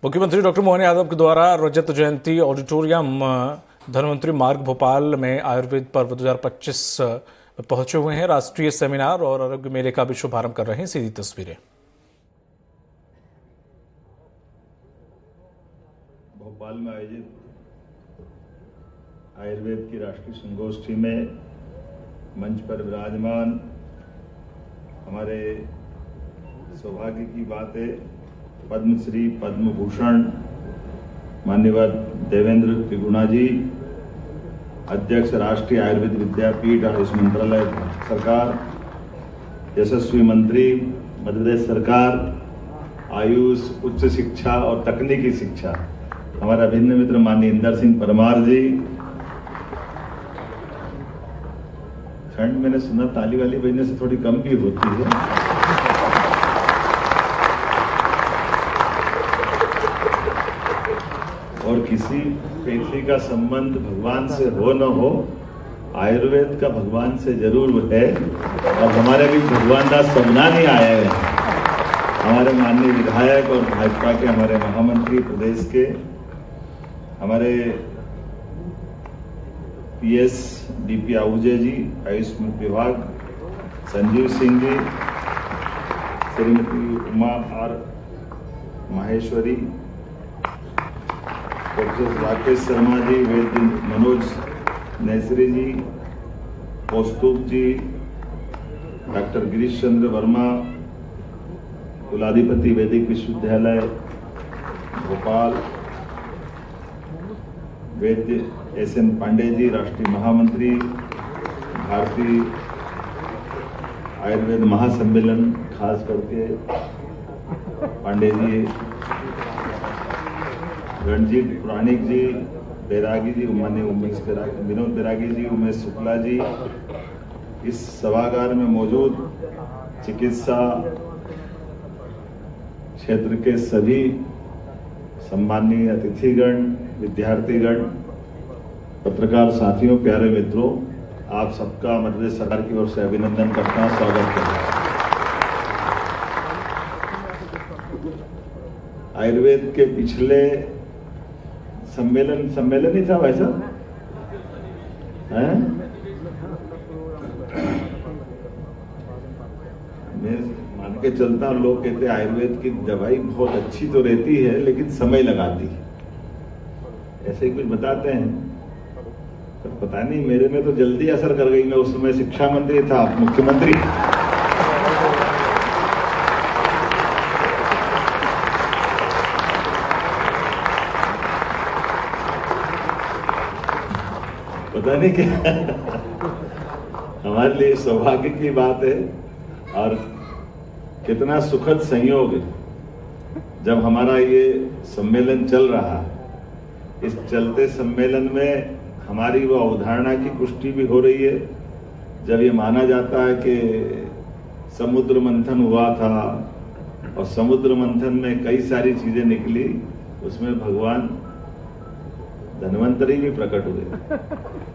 मुख्यमंत्री डॉक्टर मोहन यादव के द्वारा रजत जयंती ऑडिटोरियम धन्वंतरी मार्ग भोपाल में आयुर्वेद पर्व 2025 में पहुंचे हुए हैं। राष्ट्रीय सेमिनार और आरोग्य मेले का भी शुभारंभ कर रहे हैं। सीधी तस्वीरें। भोपाल में आयोजित आयुर्वेद की राष्ट्रीय संगोष्ठी में मंच पर विराजमान हमारे सौभाग्य की बात है, पद्मश्री पद्म भूषण माननीय देवेंद्र त्रिगुणा जी, अध्यक्ष राष्ट्रीय आयुर्वेद विद्यापीठ और आयुष मंत्रालय सरकार, यशस्वी मंत्री मध्य प्रदेश सरकार, आयुष उच्च शिक्षा और तकनीकी शिक्षा हमारा अभिन्न मित्र माननीय इंदर सिंह परमार जी। ठंड मैंने सुना ताली वाली बजने से थोड़ी कम भी होती है। और किसी व्यक्ति का संबंध भगवान से हो न हो, आयुर्वेद का भगवान से जरूर है। और हमारे भी भगवान दास सबनानी आए हैं, हमारे माननीय विधायक और भाजपा के हमारे महामंत्री प्रदेश के, हमारे पीएस डीपी आहूजा जी, आयुष विभाग Sanjeev Singh ji, Shrimati Uma are Maheshwari, professor Rakesh Sharma ji, Vaidya Manoj necessary ji, Kaustubh ji, doctor Girish Chandra Verma, कुलाधिपति वैदिक विश्वविद्यालय भोपाल, वैद्य एस.एन. पांडे जी, राष्ट्रीय महामंत्री भारतीय आयुर्वेद महासम्मेलन, खास करके पांडे जी, रणजीत पुराणिक जी, बैरागी जी, विनोद बैरागी जी, उमेश शुक्ला जी, इस सभागार में मौजूद चिकित्सा क्षेत्र के सभी सम्माननीय अतिथिगण, विद्यार्थीगण, पत्रकार साथियों, प्यारे मित्रों, आप सबका मध्य प्रदेश सरकार की ओर से अभिनंदन करता हूं, स्वागत करता हूं। आयुर्वेद के पिछले सम्मेलन ही था वैसा है। मैं मान के चलता हूं, लोग कहते हैं आयुर्वेद की दवाई बहुत अच्छी तो रहती है लेकिन समय लगाती है, ऐसे ही कुछ बताते हैं। तो पता नहीं, मेरे में तो जल्दी असर कर गई। मैं उस समय शिक्षा मंत्री था, आप मुख्यमंत्री। पता नहीं क्या हमारे लिए सौभाग्य की बात है और कितना सुखद संयोग है जब हमारा ये सम्मेलन चल रहा है। इस चलते सम्मेलन में हमारी वो अवधारणा की पुष्टि भी हो रही है, जब ये माना जाता है कि समुद्र मंथन हुआ था और समुद्र मंथन में कई सारी चीजें निकली, उसमें भगवान धन्वंतरी भी प्रकट हुए।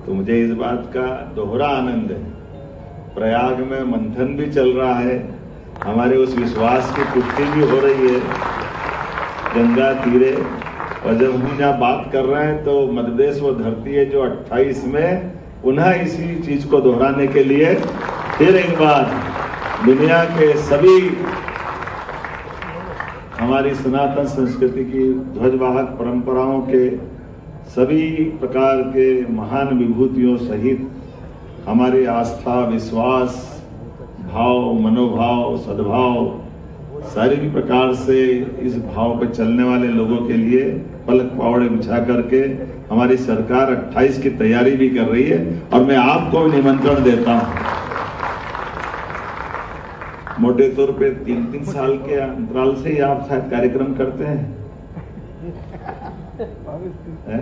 तो मुझे इस बात का दोहरा आनंद है। प्रयाग में मंथन भी चल रहा है, हमारे उस विश्वास की पुष्टि भी हो रही है गंगा तीरे। और जब हम यहाँ बात कर रहे हैं तो मध्य प्रदेश वो धरती है जो 28 में पुनः इसी चीज को दोहराने के लिए फिर एक बार दुनिया के सभी हमारी सनातन संस्कृति की ध्वजवाहक परंपराओं के सभी प्रकार के महान विभूतियों सहित हमारी आस्था, विश्वास, भाव, मनोभाव, सद्भाव, सारी भी प्रकार से इस भाव पर चलने वाले लोगों के लिए पलक पावड़े बिछा करके हमारी सरकार 28 की तैयारी भी कर रही है। और मैं आपको भी निमंत्रण देता हूं। मोटे तौर पे 3-3 साल के अंतराल से ही आप शायद कार्यक्रम करते हैं, है?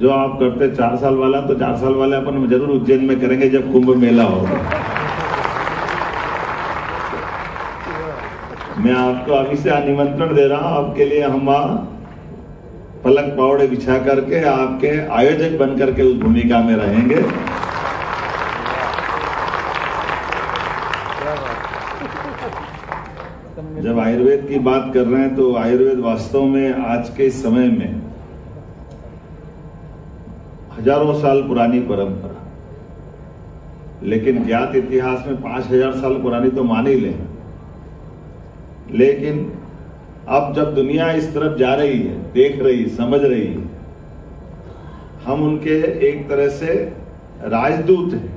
जो आप करते 4 साल वाला, तो 4 साल वाले अपन जरूर उज्जैन में करेंगे जब कुंभ मेला होगा। मैं आपको अभी से निमंत्रण दे रहा हूं, आपके लिए हम पलक पावड़े बिछा करके आपके आयोजक बन करके उस भूमिका में रहेंगे। जब आयुर्वेद की बात कर रहे हैं तो आयुर्वेद वास्तव में आज के समय में हजारों साल पुरानी परंपरा, लेकिन ज्ञात इतिहास में 5000 साल पुरानी तो मान ही लें। लेकिन अब जब दुनिया इस तरफ जा रही है, देख रही, समझ रही है, हम उनके एक तरह से राजदूत हैं।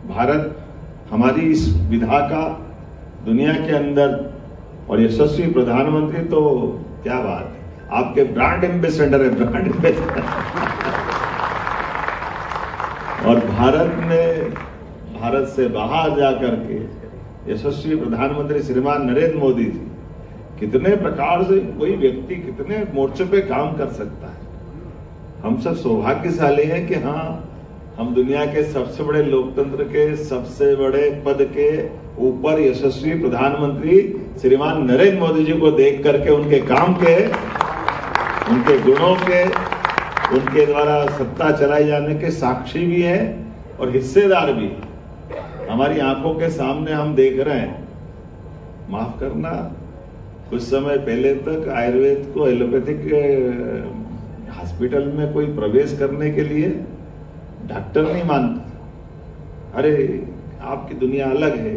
भारत हमारी इस विधा का दुनिया के अंदर, और यशस्वी प्रधानमंत्री तो क्या बात है, आपके ब्रांड एम्बेसडर है, ब्रांड एम्बेसडर। और भारत से बाहर जाकर के यशस्वी प्रधानमंत्री श्रीमान नरेंद्र मोदी जी कितने प्रकार से कोई व्यक्ति कितने मोर्चे पे काम कर सकता है। हम सब सौभाग्यशाली हैं कि हाँ, हम दुनिया के सबसे बड़े लोकतंत्र के सबसे बड़े पद के ऊपर यशस्वी प्रधानमंत्री श्रीमान नरेंद्र मोदी जी को देख करके उनके काम के, उनके गुणों के, उनके द्वारा सत्ता चलाई जाने के साक्षी भी हैं और हिस्सेदार भी। हमारी आंखों के सामने हम देख रहे हैं। माफ करना, कुछ समय पहले तक आयुर्वेद को एलोपैथिक हॉस्पिटल में कोई प्रवेश करने के लिए डॉक्टर नहीं मानता। अरे आपकी दुनिया अलग है,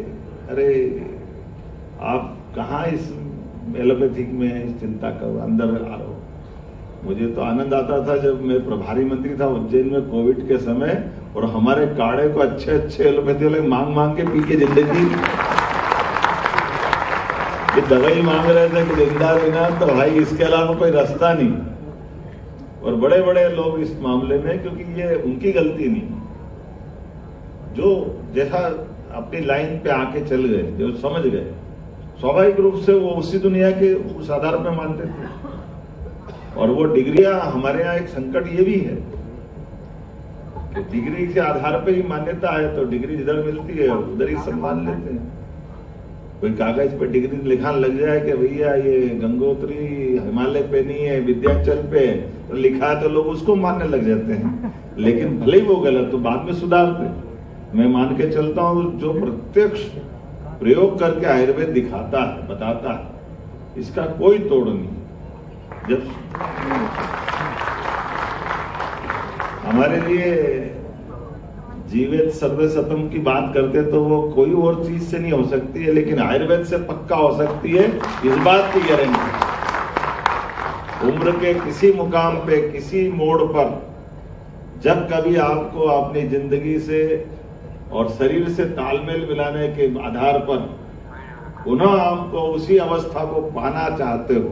अरे आप कहाँ इस एलोपैथिक में इस चिंता कर अंदर आ रहे हो। मुझे तो आनंद आता था जब मैं प्रभारी मंत्री था उज्जैन में कोविड के समय, और हमारे काढ़े को अच्छे अच्छे एलोपैथी वाले मांग मांग के पी के जिंदगी, ये दवाई मांग रहे थे कि जिंदा बिना, तो भाई इसके अलावा कोई रास्ता नहीं। और बड़े बड़े लोग इस मामले में, क्योंकि ये उनकी गलती नहीं, जो जैसा अपनी लाइन पे आके चल गए, जो समझ गए, स्वाभाविक रूप से वो उसी दुनिया के उस आधार पे मानते थे। और वो डिग्रियां, हमारे यहाँ एक संकट ये भी है कि डिग्री के आधार पे ही मान्यता है, तो डिग्री जिधर मिलती है उधर ही सब मान लेते हैं। कोई कागज पे डिग्री लिखान लग जाए कि भैया ये गंगोत्री हिमालय पे नहीं है, विंध्याचल पे तो लिखा है, तो लोग उसको मानने लग जाते हैं। लेकिन भले ही वो गलत तो बाद में सुधारते। मैं मान के चलता हूँ, जो प्रत्यक्ष प्रयोग करके आयुर्वेद दिखाता है, बताता है, इसका कोई तोड़ नहीं। जब हमारे लिए जीवित सर्वसतम की बात करते तो वो कोई और चीज से नहीं हो सकती है, लेकिन आयुर्वेद से पक्का हो सकती है, इस बात की गारंटी। उम्र के किसी मुकाम पे, किसी मोड़ पर, जब कभी आपको अपनी जिंदगी से और शरीर से तालमेल मिलाने के आधार पर पुनः आपको उसी अवस्था को पाना चाहते हो,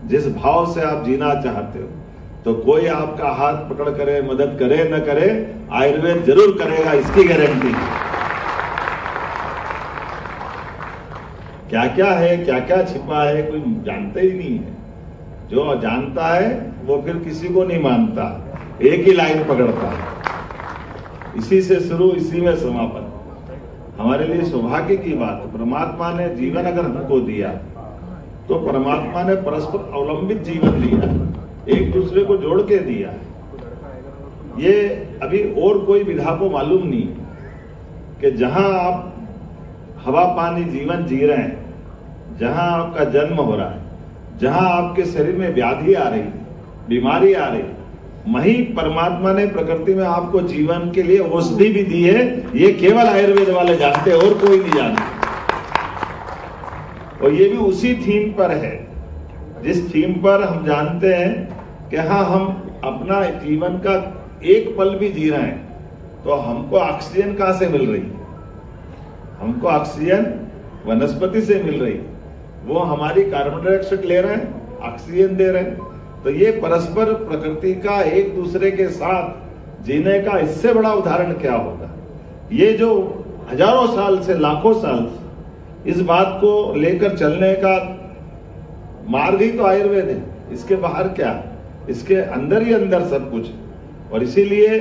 जिस भाव से आप जीना चाहते हो, तो कोई आपका हाथ पकड़ करे, मदद करे न करे, आयुर्वेद जरूर करेगा, इसकी गारंटी। क्या क्या है, क्या क्या छिपा है, कोई जानते ही नहीं है। जो जानता है वो फिर किसी को नहीं मानता, एक ही लाइन पकड़ता है, इसी से शुरू, इसी में समापन। हमारे लिए सौभाग्य की बात है, परमात्मा ने जीवन अगर हमको दिया तो परमात्मा ने परस्पर अवलंबित जीवन दिया, एक दूसरे को जोड़ के दिया। ये अभी और कोई विधा को मालूम नहीं कि जहां आप हवा पानी जीवन जी रहे हैं, जहां आपका जन्म हो रहा है, जहां आपके शरीर में व्याधि आ रही, बीमारी आ रही, वहीं परमात्मा ने प्रकृति में आपको जीवन के लिए औषधि भी दी है। ये केवल आयुर्वेद वाले जानते हैं और कोई नहीं जानता। और ये भी उसी थीम पर है जिस थीम पर हम जानते हैं कि हाँ, हम अपना जीवन का एक पल भी जी रहे हैं तो हमको ऑक्सीजन कहां से मिल रही है? हमको ऑक्सीजन वनस्पति से मिल रही है, वो हमारी कार्बन डाइऑक्साइड ले रहे हैं, ऑक्सीजन दे रहे हैं। तो ये परस्पर प्रकृति का एक दूसरे के साथ जीने का इससे बड़ा उदाहरण क्या होगा? ये जो हजारों साल से, लाखों साल से इस बात को लेकर चलने का मार्ग ही तो आयुर्वेद है। इसके बाहर क्या? इसके अंदर ही अंदर सब कुछ। और इसीलिए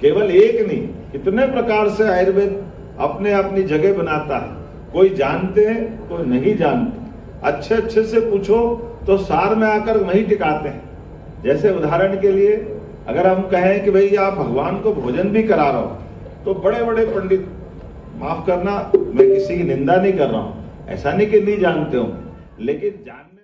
केवल एक नहीं, कितने प्रकार से आयुर्वेद अपने अपनी जगह बनाता है। कोई जानते हैं, कोई नहीं जानते। अच्छे अच्छे से पूछो तो सार में आकर वही टिकाते हैं। जैसे उदाहरण के लिए अगर हम कहें कि भाई आप भगवान को भोजन भी करा रहे हो, तो बड़े बड़े पंडित माफ करना, मैं किसी की निंदा नहीं कर रहा हूं, ऐसा नहीं कि नहीं जानते हो, लेकिन जानने